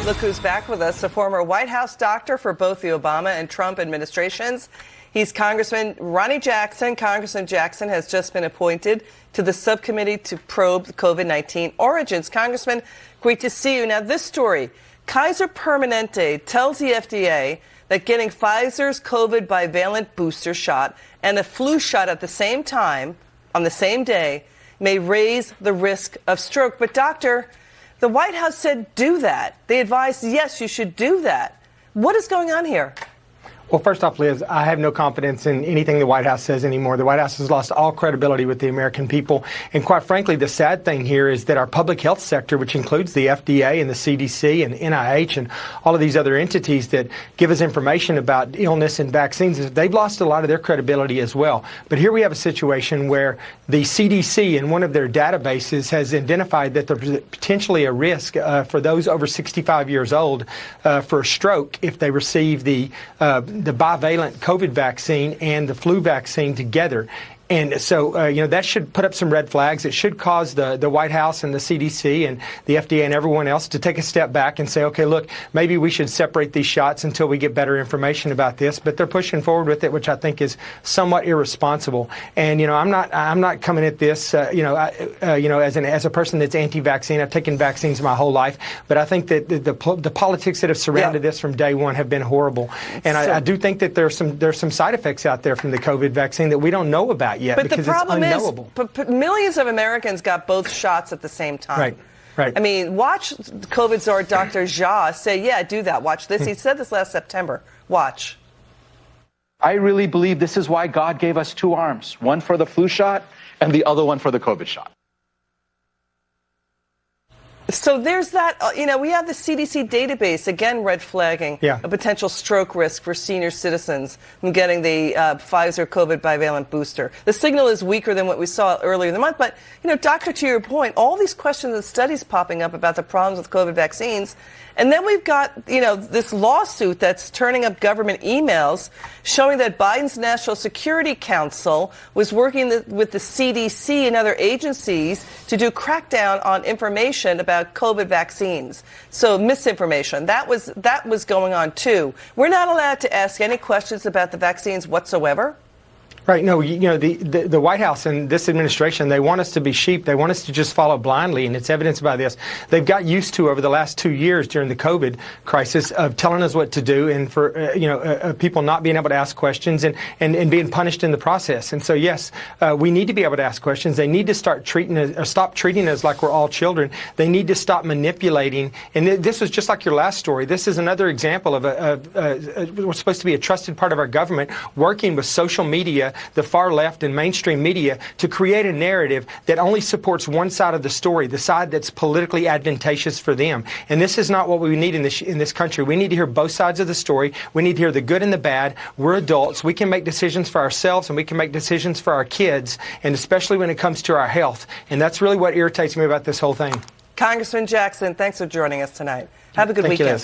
Look who's back with us, a former White House doctor for both the Obama and Trump administrations. He's Congressman Ronny Jackson. Congressman Jackson has just been appointed to the subcommittee to probe the COVID-19 origins. Congressman, great to see you. Now, this story, Kaiser Permanente tells the FDA that getting Pfizer's COVID bivalent booster shot and a flu shot at the same time, on the same day, may raise the risk of stroke. But, doctor, the White House said do that. They advised, yes, you should do that. What is going on here? Well, first off, Liz, I have no confidence in anything the White House says anymore. The White House has lost all credibility with the American people. And quite frankly, the sad thing here is that our public health sector, which includes the FDA and the CDC and NIH and all of these other entities that give us information about illness and vaccines, they've lost a lot of their credibility as well. But here we have a situation where the CDC in one of their databases has identified that there's potentially a risk for those over 65 years old for a stroke if they receive the bivalent COVID vaccine and the flu vaccine together. And so, that should put up some red flags. It should cause the White House and the CDC and the FDA and everyone else to take a step back and say, okay, look, maybe we should separate these shots until we get better information about this. But they're pushing forward with it, which I think is somewhat irresponsible. And, I'm not coming at this, as a person that's anti-vaccine. I've taken vaccines my whole life. But I think that the politics that have surrounded this from day one have been horrible. And I do think that there's some side effects out there from the COVID vaccine that we don't know about yet, but because the problem it's unknowable. But millions of Americans got both shots at the same time. Right. I mean, watch COVID czar Dr. Jha say, yeah, do that. Watch this. He said this last September. Watch. I really believe this is why God gave us two arms, one for the flu shot and the other one for the COVID shot. So there's that, we have the CDC database, again, red flagging a potential stroke risk for senior citizens from getting the Pfizer COVID bivalent booster. The signal is weaker than what we saw earlier in the month. But, doctor, to your point, all these questions and studies popping up about the problems with COVID vaccines. And then we've got, this lawsuit that's turning up government emails showing that Biden's National Security Council was working with the CDC and other agencies to do crackdown on information about COVID vaccines. So misinformation, that was going on too. We're not allowed to ask any questions about the vaccines whatsoever. Right. No, the White House and this administration, they want us to be sheep. They want us to just follow blindly, and it's evidenced by this. They've got used to, over the last 2 years during the COVID crisis, of telling us what to do and for, people not being able to ask questions and being punished in the process. And so, yes, we need to be able to ask questions. They need to stop treating us like we're all children. They need to stop manipulating. And this was just like your last story. This is another example of what's supposed to be a trusted part of our government working with social media, the far left and mainstream media, to create a narrative that only supports one side of the story, the side that's politically advantageous for them. And this is not what we need in this country. We need to hear both sides of the story. We need to hear the good and the bad. We're adults. We can make decisions for ourselves and we can make decisions for our kids, and especially when it comes to our health. And that's really what irritates me about this whole thing. Congressman Jackson, thanks for joining us tonight. Have a good weekend.